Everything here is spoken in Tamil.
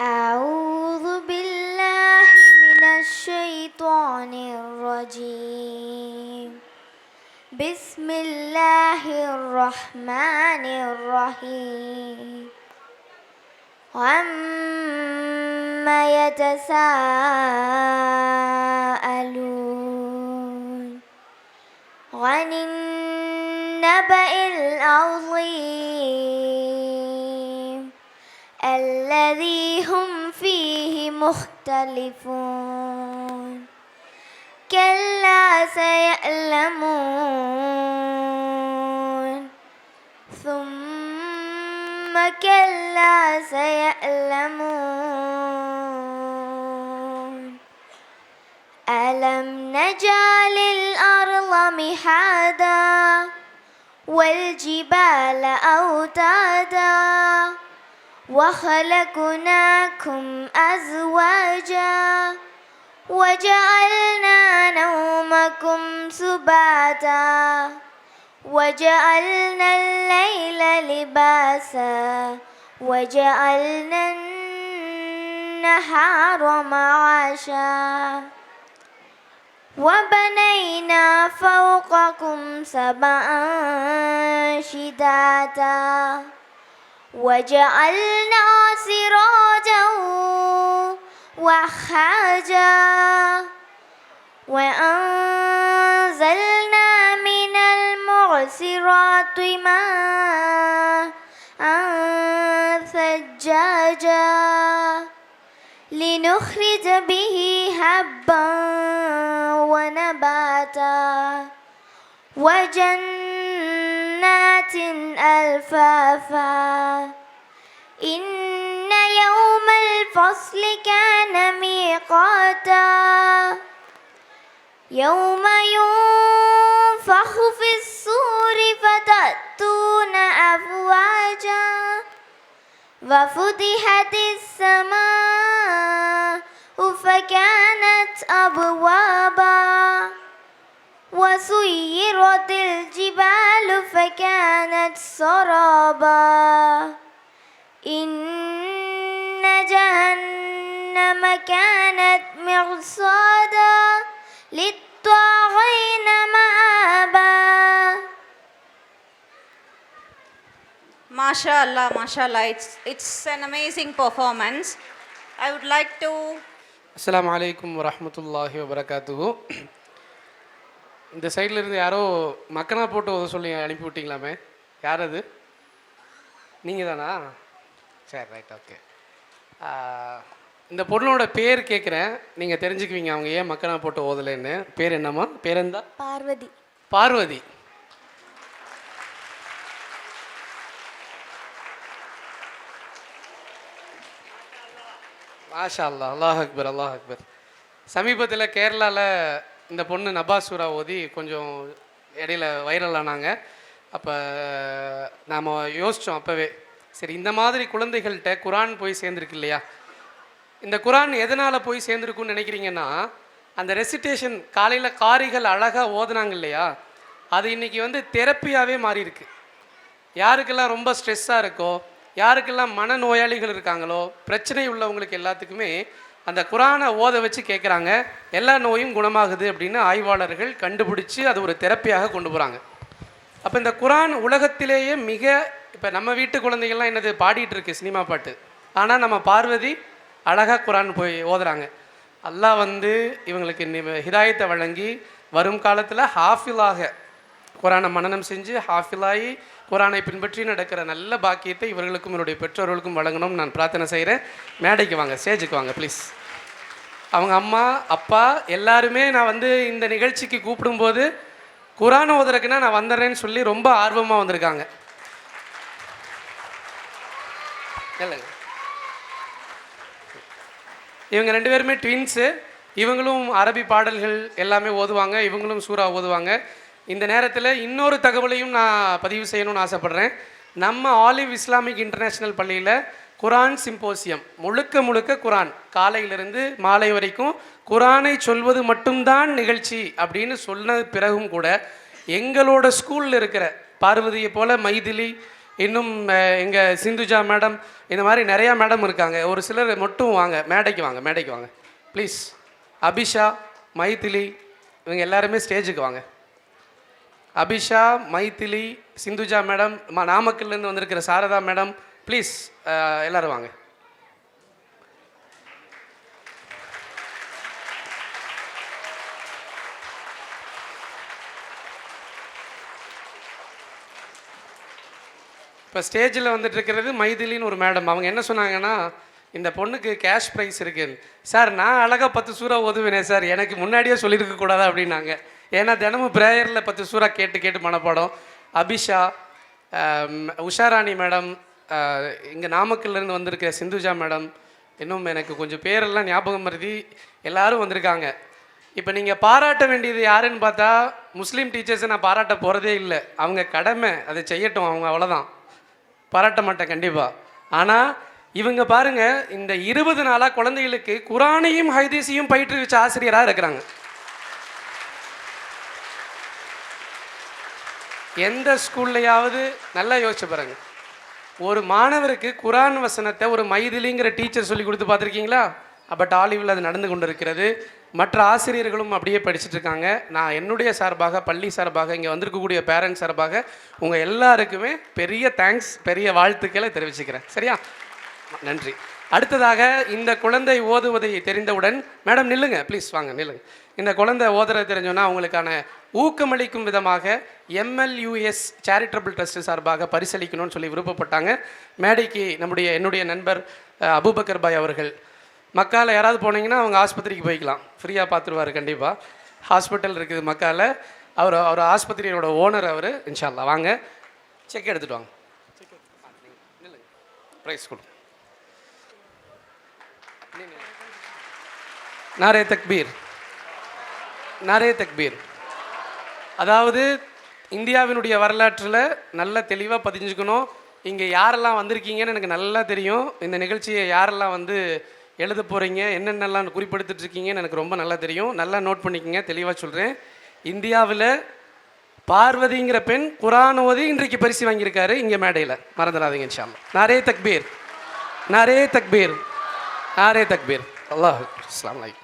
أعوذ بالله من الشيطان الرجيم. بسم الله الرحمن الرحيم. عما يتساءلون عن النبأ العظيم الذي هم فيه مختلفون كلا سيعلمون ثم كلا سيعلمون ألم نجعل الأرض مهادا والجبال أوتادا وخلقناكم أزواجا وجعلنا نومكم سباتا وجعلنا الليل لباسا وجعلنا النهار معاشا وبنينا فوقكم سبعا شدادا وجعلنا سراجا وهاجا وأنزلنا من المعصرات ماء ثجاجا لنخرج به حبا ونباتا وجنات ألفافا إن يوم الفصل كان ميقاتا يوم ينفخ في الصور فتأتون أفواجا وفتحت السماء فكانت أبوابا وسيرت الجبال فكانت سرابا إن جهنم كانت مرصادا للطاغين مآبا. MashaAllah, MashaAllah. It's an amazing performance. I would like to. அஸ்ஸலாமு அலைக்கும் வரஹ்மத்துல்லாஹி வபரகாத்துஹு. இந்த சைடில் இருந்து யாரோ மக்கனா போட்டு உதவ சொல்லி அனுப்பி விட்டீங்களாமே, யார் அது? நீங்கள் தானா? சரி, ரைட், ஓகே. இந்த பொண்ணோட பேர் கேட்குறேன், நீங்கள் தெரிஞ்சுக்குவீங்க அவங்க ஏன் மக்கனா போட்டு ஓதலைன்னு. பேர் என்னம்மா? பேர் என்ன? பார்வதி. பார்வதி. மாஷா அல்லா, அல்லாஹ் அக்பர், அல்லாஹ் அக்பர். சமீபத்தில் கேரளாவில் இந்த பொண்ணு நபாசூரா ஓதி கொஞ்சம் இடையில வைரல் ஆனாங்க. அப்போ நாம் யோசித்தோம் அப்போவே, சரி இந்த மாதிரி குழந்தைகள்கிட்ட குரான் போய் சேர்ந்துருக்கு இல்லையா, இந்த குரான் எதனால் போய் சேர்ந்துருக்குன்னு நினைக்கிறீங்கன்னா, அந்த ரெசிட்டேஷன் காலையில் காரிகள் அழகாக ஓதுனாங்க இல்லையா, அது இன்றைக்கி தெரப்பியாகவே மாறி இருக்கு. யாருக்கெல்லாம் ரொம்ப ஸ்ட்ரெஸ்ஸாக இருக்கோ, யாருக்கெல்லாம் மனநோயாளிகள் இருக்காங்களோ, பிரச்சனை உள்ளவங்களுக்கு எல்லாத்துக்குமே அந்த குரானை ஓத வச்சு கேட்குறாங்க, எல்லா நோயும் குணமாகுது அப்படின்னு ஆய்வாளர்கள் கண்டுபிடிச்சி அது ஒரு தெரப்பியாக கொண்டு போகிறாங்க. அப்போ இந்த குரான் உலகத்திலேயே மிக, இப்போ நம்ம வீட்டு குழந்தைகள்லாம் என்னது பாடிட்டு இருக்கு சினிமா பாட்டு, ஆனால் நம்ம பார்வதி அழகாக குரான் போய் ஓதுறாங்க. அல்லாஹ் இவங்களுக்கு ஹிதாயத்தை வழங்கி வரும் காலத்தில் ஹாஃபிலாக குரானை மனனம் செஞ்சு ஹாஃபிலாகி குரானை பின்பற்றி நடக்கிற நல்ல பாக்கியத்தை இவர்களுக்கும் என்னுடைய பெற்றோர்களுக்கும் வழங்கணும்னு நான் பிரார்த்தனை செய்கிறேன். மேடைக்கு வாங்க, ஸ்டேஜுக்கு வாங்க ப்ளீஸ். அவங்க அம்மா அப்பா எல்லாருமே நான் இந்த நிகழ்ச்சிக்கு கூப்பிடும்போது குரான் ஓதுறதுக்குன்னா நான் வந்துடுறேன்னு சொல்லி ரொம்ப ஆர்வமாக வந்திருக்காங்க. இல்லைங்க, இவங்க 2 பேருமே ட்வின்ஸு. இவங்களும் அரபி பாடல்கள் எல்லாமே ஓதுவாங்க, இவங்களும் சூறா ஓதுவாங்க. இந்த நேரத்தில் இன்னொரு தகவலையும் நான் பதிவு செய்யணும்னு ஆசைப்பட்றேன். நம்ம ஆலிவ் இஸ்லாமிக் இன்டர்நேஷ்னல் பள்ளியில் குரான் சிம்போசியம் முழுக்க குரான் காலையிலிருந்து மாலை வரைக்கும் குரானை சொல்வது மட்டும்தான் நிகழ்ச்சி அப்படின்னு சொன்ன பிறகும் கூட எங்களோட ஸ்கூலில் இருக்கிற பார்வதியை போல் மைதிலி இன்னும் எங்கள் சிந்துஜா மேடம், இந்த மாதிரி நிறையா மேடம் இருக்காங்க. ஒரு சிலர் மட்டும் வாங்க, மேடைக்கு வாங்க ப்ளீஸ். அபிஷா, மைதிலி, இவங்க எல்லாருமே ஸ்டேஜுக்கு வாங்க. அபிஷா, மைதிலி, சிந்துஜா மேடம், நாமக்கல்லேருந்து வந்திருக்கிற சாரதா மேடம், ப்ளீஸ் எல்லோரும் வாங்க. இப்போ ஸ்டேஜில் வந்துட்டு இருக்கிறது மைதிலின்னு ஒரு மேடம். அவங்க என்ன சொன்னாங்கன்னா, இந்த பொண்ணுக்கு கேஷ் ப்ரைஸ் இருக்குன்னு. சார், நான் அழகாக 10 சூறா ஓதுவேனே சார், எனக்கு முன்னாடியே சொல்லியிருக்க கூடாதா அப்படின்னாங்க. ஏன்னா தினமும் ப்ரேயரில் 10 சூறா கேட்டு மனப்பாடம். அபிஷா, உஷாராணி மேடம், இங்கே நாமக்கல்லேருந்து வந்திருக்க சிந்துஜா மேடம், இன்னும் எனக்கு கொஞ்சம் பேரெல்லாம் ஞாபகம் மருதி எல்லோரும் வந்திருக்காங்க. இப்போ நீங்கள் பாராட்ட வேண்டியது யாருன்னு பார்த்தா, முஸ்லீம் டீச்சர்ஸை நான் பாராட்ட போகிறதே இல்லை. அவங்க கடமை, அதை செய்யட்டும், அவங்க அவ்வளோதான். பாராட்ட மாட்டேன் கண்டிப்பாக. ஆனால் இவங்க பாருங்கள், இந்த 20 நாளாக குழந்தைகளுக்கு குரானையும் ஹதீஸையும் பயிற்றுவிச்ச ஆசிரியராக இருக்கிறாங்க. எந்த ஸ்கூல்லையாவது நல்லா யோசிச்சு பாருங்க, ஒரு மாணவருக்கு குரான் வசனத்தை ஒரு மைதிலிங்கிற டீச்சர் சொல்லி கொடுத்து பார்த்துருக்கீங்களா? பட் ஆலிவில் அது நடந்து கொண்டு இருக்கிறது. மற்ற ஆசிரியர்களும் அப்படியே படிச்சுட்டு இருக்காங்க. நான் என்னுடைய சார்பாக, பள்ளி சார்பாக, இங்கே வந்திருக்கக்கூடிய பேரண்ட்ஸ் சார்பாக உங்கள் எல்லாருக்குமே பெரிய தேங்க்ஸ், பெரிய வாழ்த்துக்களை தெரிவிச்சுக்கிறேன். சரியா? நன்றி. அடுத்ததாக, இந்த குழந்தை ஓதுவதை தெரிந்தவுடன், மேடம் நில்லுங்க ப்ளீஸ், வாங்க நில்லுங்க. இந்த குழந்தை ஓதுறது தெரிஞ்சோன்னா அவங்களுக்கான ஊக்கமளிக்கும் விதமாக எம்எல்யூஎஸ் சேரிட்டபிள் ட்ரஸ்ட் சார்பாக பரிசளிக்கணும்னு சொல்லி விருப்பப்பட்டாங்க. மேடைக்கு என்னுடைய நண்பர் அபூபக்கர் பாய் அவர்கள். மக்காவில் யாராவது போனீங்கன்னா அவங்க ஆஸ்பத்திரிக்கு போய்க்கலாம், ஃப்ரீயாக பார்த்துருவார். கண்டிப்பாக ஹாஸ்பிட்டல் இருக்குது மக்காவில். அவர் ஆஸ்பத்திரியோட ஓனர் அவர். இன்ஷா அல்லாஹ் வாங்க, செக் எடுத்துகிட்டு வாங்க. ப்ரைஸ் கொடு. நாரே தக்பீர், நாரே தக்பீர். அதாவது இந்தியாவினுடைய வரலாற்றில் நல்ல தெளிவாக பதிஞ்சுக்கணும். இங்கே யாரெல்லாம் வந்திருக்கீங்கன்னு எனக்கு நல்லா தெரியும். இந்த நிகழ்ச்சியை யாரெல்லாம் வந்து எழுத போகிறீங்க, என்னென்னலாம் குறிப்பெடுத்துட்டு இருக்கீங்கன்னு எனக்கு ரொம்ப நல்லா தெரியும். நல்லா நோட் பண்ணிக்கோங்க, தெளிவாக சொல்கிறேன். இந்தியாவில் பார்வதிங்கிற பெண் குரான் ஓதி இன்றைக்கு பரிசு வாங்கியிருக்காரு இங்கே மேடையில், மறந்துடாதீங்க இன்ஷா அல்லாஹ். நாரே தக்பீர், நாரே தக்பீர், நாரே தக்பீர். அல்லாஹ் அஸ்ஸலாமு அலைக்கும்.